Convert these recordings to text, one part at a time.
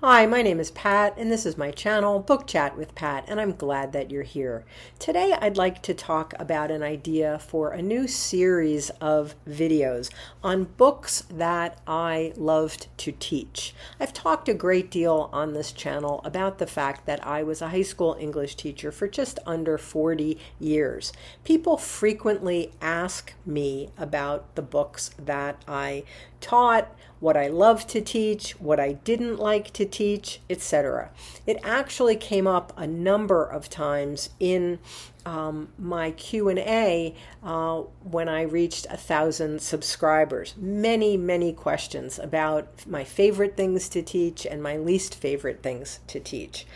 Hi, my name is Pat, and this is my channel, Book Chat with Pat, and I'm glad that you're here. Today, I'd like to talk about an idea for a new series of videos on books that I loved to teach. I've talked a great deal on this channel about the fact that I was a high school English teacher for just under 40 years. People frequently ask me about the books that I taught, what I loved to teach, what I didn't like to teach, etc. It actually came up a number of times in my Q&A when I reached 1,000 subscribers. Many questions about my favorite things to teach and my least favorite things to teach.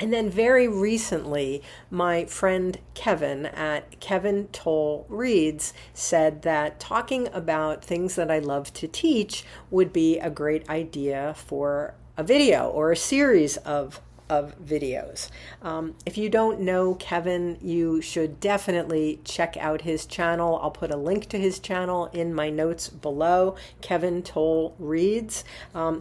And then very recently, my friend Kevin at KevinTowleReads said that talking about things that I love to teach would be a great idea for a video or a series of videos. If you don't know Kevin, you should definitely check out his channel. I'll put a link to his channel in my notes below, KevinTowleReads.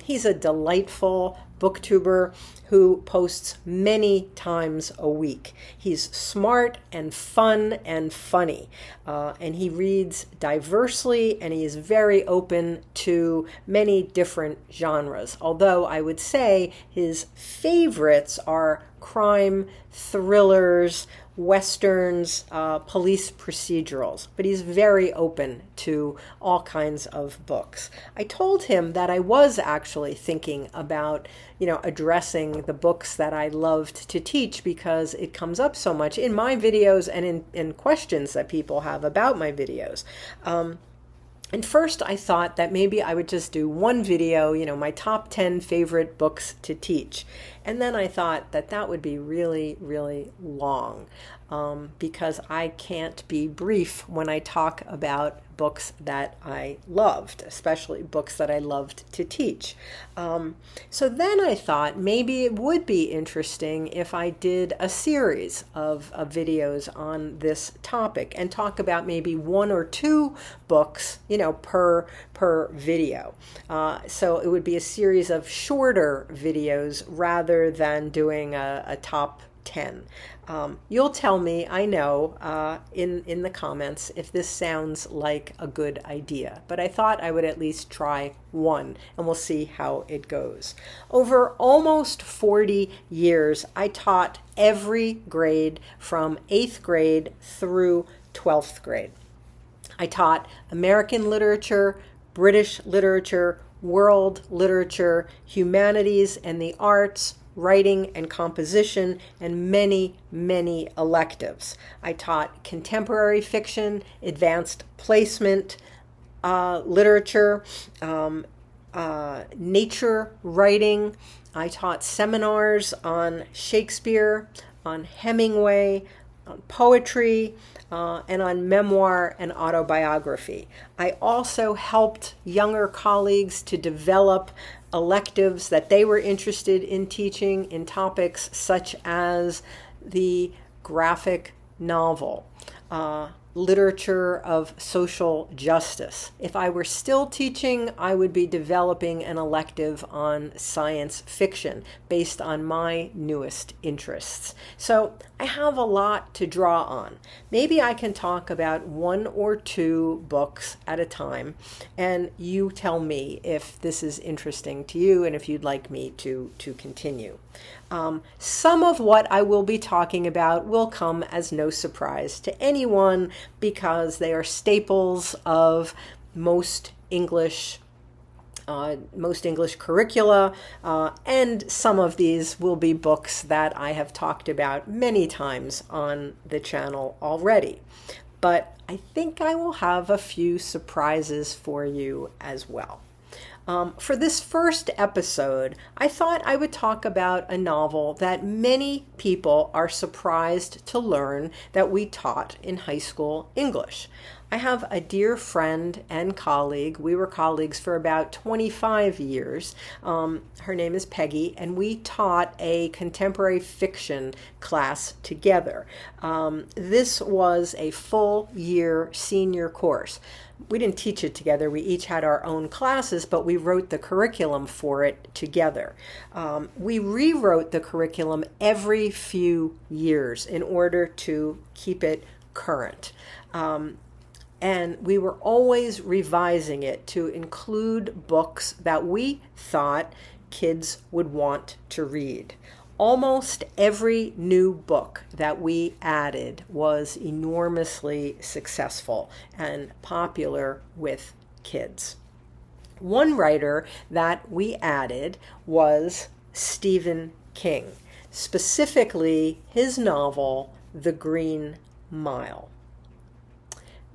He's a delightful booktuber who posts many times a week. He's smart and fun and funny, and he reads diversely, and he is very open to many different genres. Although I would say his favorites are crime, thrillers, westerns, police procedurals, but he's very open to all kinds of books. I told him that I was actually thinking about, addressing the books that I loved to teach because it comes up so much in my videos and in questions that people have about my videos. And first I thought that maybe I would just do one video, my top 10 favorite books to teach. And then I thought that that would be really long because I can't be brief when I talk about books that I loved, especially books that I loved to teach. So then I thought maybe it would be interesting if I did a series of videos on this topic and talk about maybe one or two books, per video. So it would be a series of shorter videos rather than doing a top 10. You'll tell me, I know, in the comments if this sounds like a good idea, but I thought I would at least try one and we'll see how it goes. Over almost 40 years, I taught every grade from 8th grade through 12th grade. I taught American literature, British literature, world literature, humanities and the arts, writing and composition, and many electives. I taught contemporary fiction, advanced placement literature, nature writing. I taught seminars on Shakespeare, on Hemingway, on poetry, and on memoir and autobiography. I also helped younger colleagues to develop electives that they were interested in teaching in topics such as the graphic novel, literature of social justice. If I were still teaching, I would be developing an elective on science fiction based on my newest interests. So I have a lot to draw on. Maybe I can talk about one or two books at a time, and you tell me if this is interesting to you and if you'd like me to continue. Some of what I will be talking about will come as no surprise to anyone because they are staples of most English curricula, and some of these will be books that I have talked about many times on the channel already. But I think I will have a few surprises for you as well. For this first episode, I thought I would talk about a novel that many people are surprised to learn that we taught in high school English. I have a dear friend and colleague. We were colleagues for about 25 years. Her name is Peggy, and we taught a contemporary fiction class together. This was a full year senior course. We didn't teach it together. We each had our own classes, but we wrote the curriculum for it together. We rewrote the curriculum every few years in order to keep it current. And we were always revising it to include books that we thought kids would want to read. Almost every new book that we added was enormously successful and popular with kids. One writer that we added was Stephen King, specifically his novel, The Green Mile.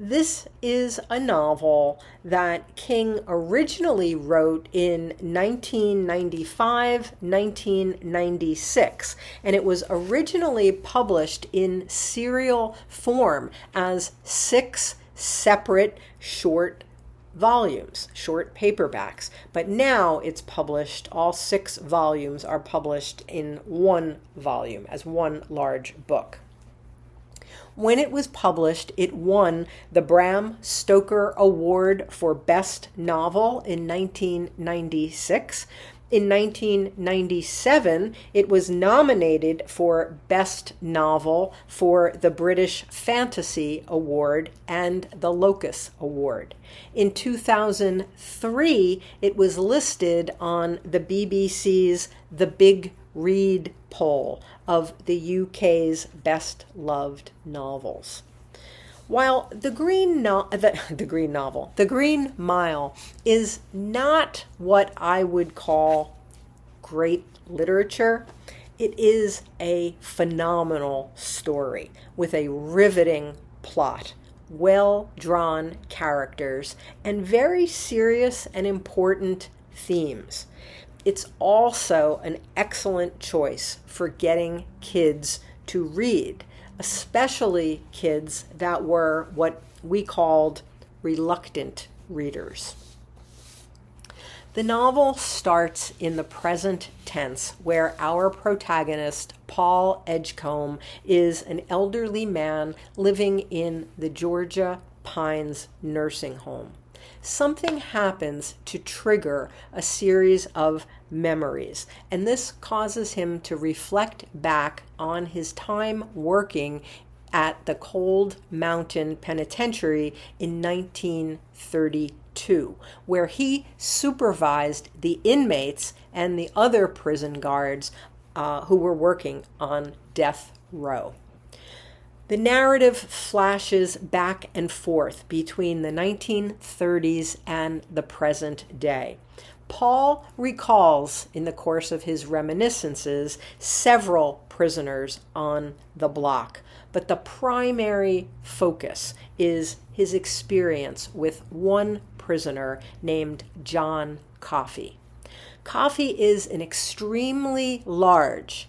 This is a novel that King originally wrote in 1995-1996, and it was originally published in serial form as 6 separate short volumes, short paperbacks. But now it's published, all 6 volumes are published in one volume as one large book. When it was published, it won the Bram Stoker Award for Best Novel in 1996. In 1997, it was nominated for Best Novel for the British Fantasy Award and the Locus Award. In 2003, it was listed on the BBC's The Big Read poll of the UK's best loved novels. While The Green Mile is not what I would call great literature, it is a phenomenal story with a riveting plot, well-drawn characters, and very serious and important themes. It's also an excellent choice for getting kids to read, especially kids that were what we called reluctant readers. The novel starts in the present tense, where our protagonist, Paul Edgecombe, is an elderly man living in the Georgia Pines nursing home. Something happens to trigger a series of memories, and this causes him to reflect back on his time working at the Cold Mountain Penitentiary in 1932, where he supervised the inmates and the other prison guards who were working on death row. The narrative flashes back and forth between the 1930s and the present day. Paul recalls, in the course of his reminiscences, several prisoners on the block, but the primary focus is his experience with one prisoner named John Coffey. Coffey is an extremely large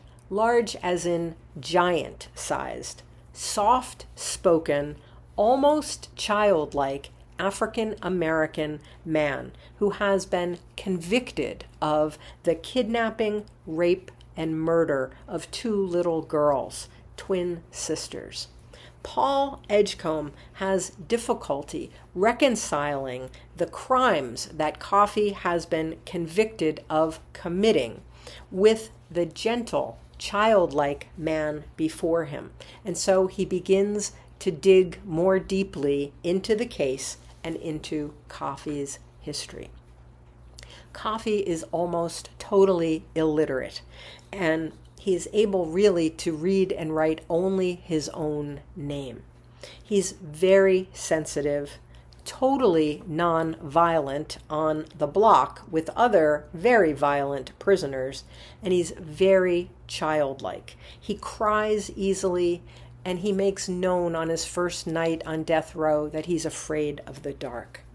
as in giant-sized, soft-spoken, almost childlike African-American man who has been convicted of the kidnapping, rape, and murder of 2 little girls, twin sisters. Paul Edgecombe has difficulty reconciling the crimes that Coffey has been convicted of committing with the gentle, childlike man before him. And so he begins to dig more deeply into the case and into Coffey's history. Coffey is almost totally illiterate, and he is able really to read and write only his own name. He's very sensitive, totally non-violent on the block with other very violent prisoners, and he's very childlike. He cries easily, and he makes known on his first night on death row that he's afraid of the dark.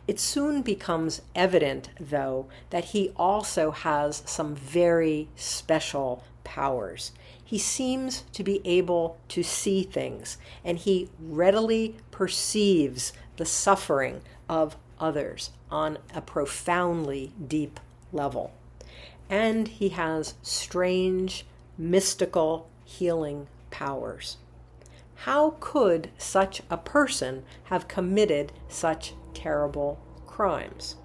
It soon becomes evident, though, that he also has some very special powers. He seems to be able to see things, and he readily perceives the suffering of others on a profoundly deep level. And he has strange, mystical healing powers. How could such a person have committed such terrible crimes?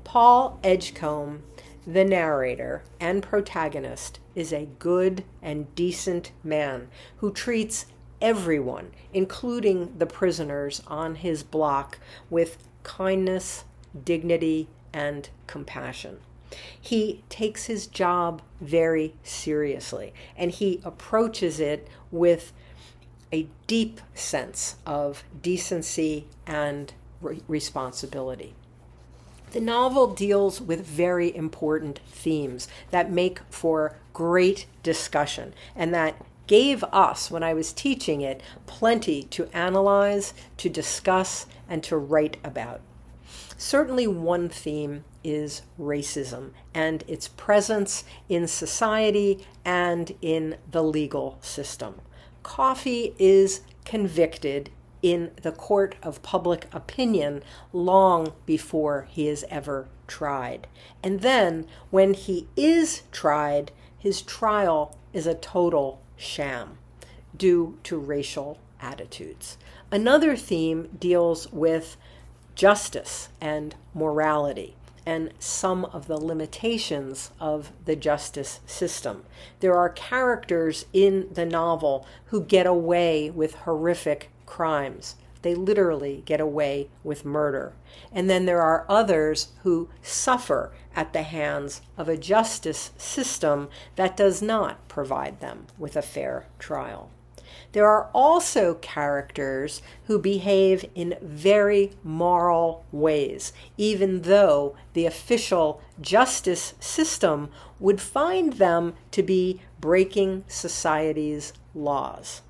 Paul Edgecombe, the narrator and protagonist, is a good and decent man who treats everyone, including the prisoners on his block, with kindness, dignity, and compassion. He takes his job very seriously, and he approaches it with a deep sense of decency and responsibility. The novel deals with very important themes that make for great discussion and that gave us, when I was teaching it, plenty to analyze, to discuss, and to write about. Certainly one theme is racism and its presence in society and in the legal system. Coffee is convicted in the court of public opinion long before he is ever tried. And then, when he is tried, his trial is a total sham due to racial attitudes. Another theme deals with justice and morality and some of the limitations of the justice system. There are characters in the novel who get away with horrific crimes. They literally get away with murder. And then there are others who suffer at the hands of a justice system that does not provide them with a fair trial. There are also characters who behave in very moral ways, even though the official justice system would find them to be breaking society's laws.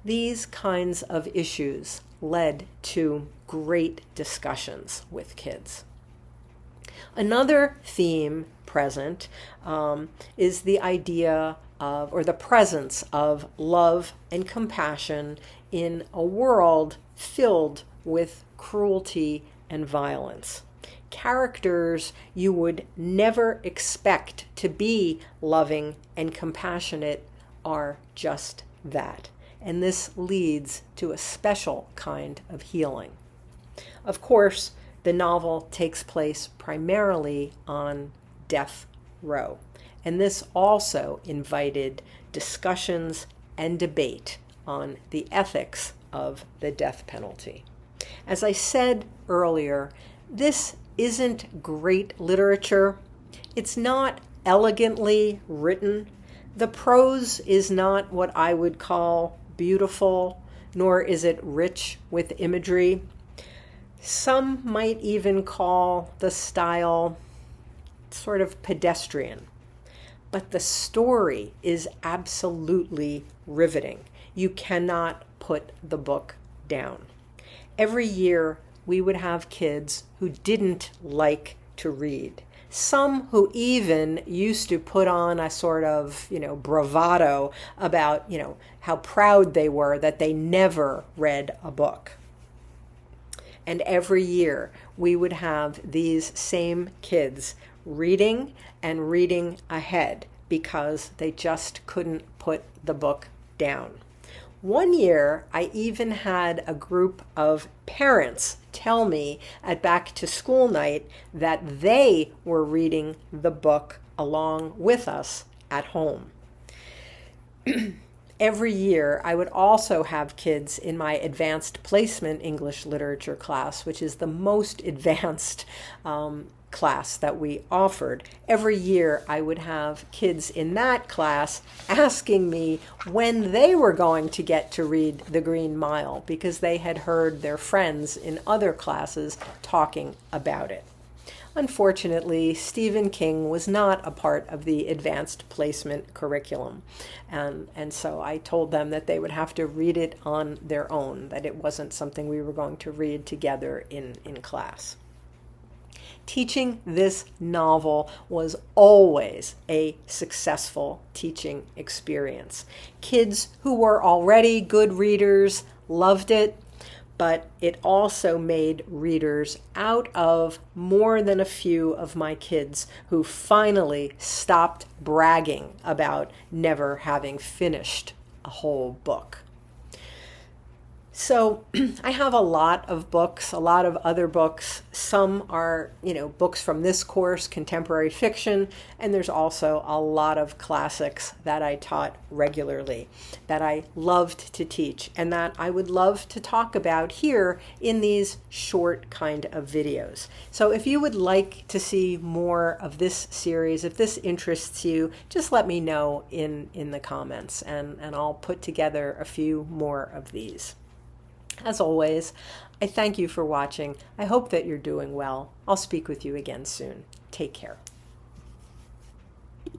These kinds of issues led to great discussions with kids. Another theme present is the idea of, or the presence of, love and compassion in a world filled with cruelty and violence. Characters you would never expect to be loving and compassionate are just that. And this leads to a special kind of healing. Of course, the novel takes place primarily on death row. And this also invited discussions and debate on the ethics of the death penalty. As I said earlier, this isn't great literature. It's not elegantly written. The prose is not what I would call beautiful, nor is it rich with imagery. Some might even call the style sort of pedestrian. But the story is absolutely riveting. You cannot put the book down. Every year, we would have kids who didn't like to read. Some who even used to put on a sort of, bravado about, how proud they were that they never read a book. And every year, we would have these same kids reading and reading ahead because they just couldn't put the book down. One year, I even had a group of parents tell me at back to school night that they were reading the book along with us at home. Every year, I would also have kids in my advanced placement English literature class, which is the most advanced class that we offered. Every year, I would have kids in that class asking me when they were going to get to read The Green Mile because they had heard their friends in other classes talking about it. Unfortunately, Stephen King was not a part of the advanced placement curriculum. And so I told them that they would have to read it on their own, that it wasn't something we were going to read together in class. Teaching this novel was always a successful teaching experience. Kids who were already good readers loved it, but it also made readers out of more than a few of my kids who finally stopped bragging about never having finished a whole book. So I have a lot of books, a lot of other books. Some are, books from this course, contemporary fiction, and there's also a lot of classics that I taught regularly, that I loved to teach, and that I would love to talk about here in these short kind of videos. So if you would like to see more of this series, if this interests you, just let me know in the comments, and I'll put together a few more of these. As always, I thank you for watching. I hope that you're doing well. I'll speak with you again soon. Take care.